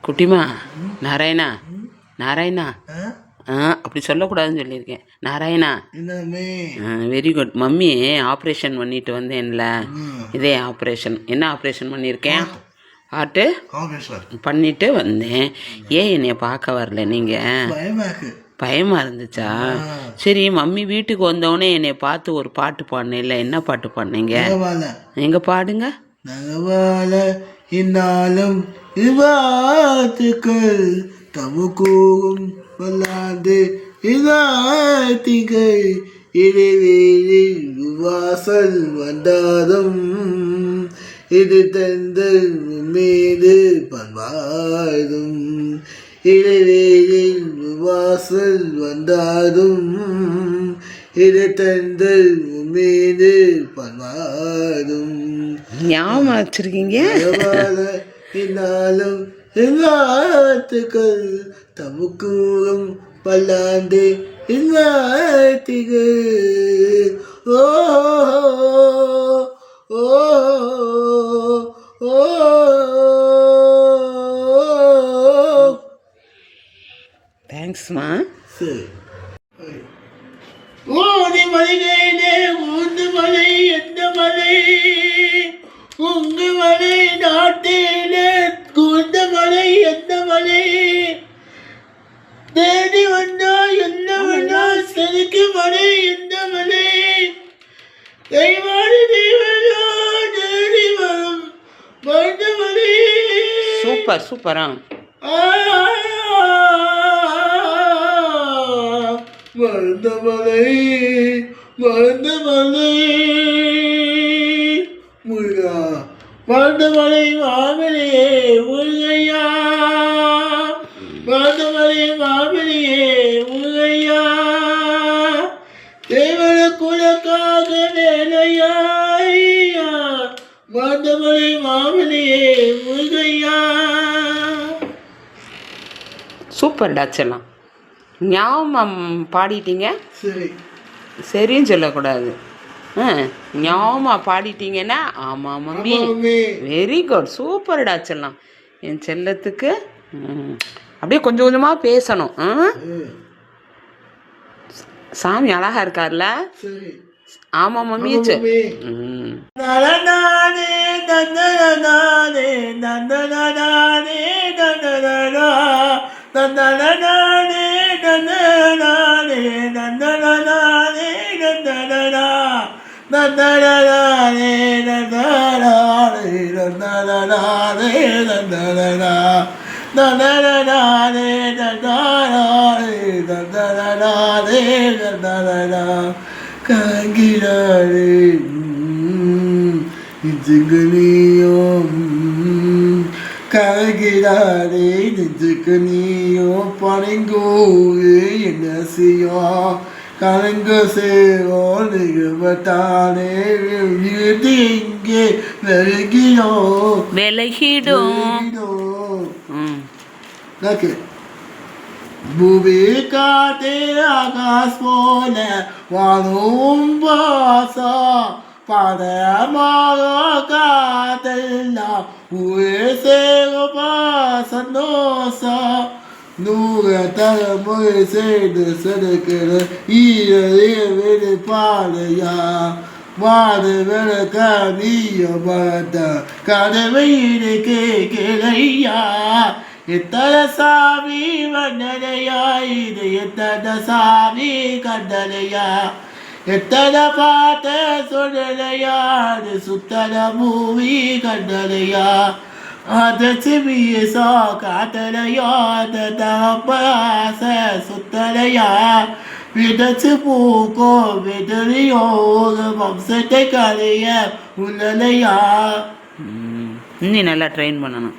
குட்டிமா நாராயணா நாராயணா அப்படி சொல்லக்கூடாதுன்னு சொல்லியிருக்கேன். Narayana very good. Mummy operation பண்ணிட்டு வந்தேன்ல, இதே ஆப்ரேஷன். என்ன ஆப்ரேஷன் பண்ணியிருக்கேன்? ஹார்ட்டு பண்ணிட்டு வந்தேன். ஏன் என்னைய பார்க்க வரல நீங்கள்? பயமாக இருந்துச்சா? சரி, மம்மி வீட்டுக்கு வந்தோடனே என்னை பார்த்து ஒரு பாட்டு பாடினேன் இல்லை, என்ன பாட்டு பாடினீங்க? எங்கே பாடுங்க. இந்நாளும் இவாத்துக்கள் தமுக்கூறும் வல்லாது இதாத்திகை இடைவேளில் வாசல் வந்தாதும் இது தந்தல் மீது பண்பாதும் இடைவேளில் வாசல் வந்தாதும் இது தந்தல் மீது பண்பாதும். ஞாபகம் வச்சிருக்கீங்க. இந்நாளும் எல்லாத்துக்கள் தமுக்கூறும் பல்லாண்டு இல்லாத்திகள். ஓ ஓ ஓ தேங்க்ஸ்மா. ஓடி மலைகளே ஊந்து மலை எந்த மலை உங்க மலை நாட்டிலே கூந்த மலை எந்த மலை தேடி வந்தா என்ன வேணா செதுக்கு மலை எந்த மலை தெய்வாடி தெய்வனா தேடி வரும் மருந்த மலை. சூப்பர் சூப்பரா. மருந்த மலை மருந்த மலை முருகா மருந்தமலை மாமலையே முருகையா மருந்தமலை மாமலையே முருகையா தேவன குலக்காக வேலையா மருந்தமலை மாமலையே முருகையா. சூப்பர் டாச்செல்லாம் ஞாபகம் பாடிட்டீங்க. சரி சரின்னு சொல்லக்கூடாது. ஞாபகமாக பாடிட்டீங்கன்னா ஆமாம் மம்மி வெரி குட். சூப்பர் டாச்செல்லாம் என் செல்லத்துக்கு. அப்படியே கொஞ்சம் கொஞ்சமாக பேசணும். சாமி அழகா இருக்கார்ல. ஆமாம் மம்மி. காங்கிறாரே நெஞ்சுகனியும் காங்கிறாரே நெஞ்சுகனியும் பணிங்கோயே என்ன செய்யும் கலங்க சேவோ நிகழ்வத்தானே இங்கே விலகிடும். பூமி காத்தே ஆகாஷ் போல வாழும் பாசா பதமாக காத்தெல்லாம் ஊரே சேவா சந்தோஷா நூற தலைமுறை செய்து செதுக்கிற ஈரே பாடையா வாடு விளக்க நீய பரத்த கதவையிடு கேட்கலையா. எத்தனை சாமி வந்தனையா இது எத்தனை சாமி கண்டனையா எத்தனை பார்த்த சொல்லலையா அது சுத்தன மூவி கண்டனையா அதை சிமியசா காத்தலையா அந்த தப்பாச சுத்தலையா விதச்சு பூக்கோ விதறியோ வம்சத்தை கலைய உள்ளலையா. இன்னும் நல்லா ட்ரெயின் பண்ணணும்.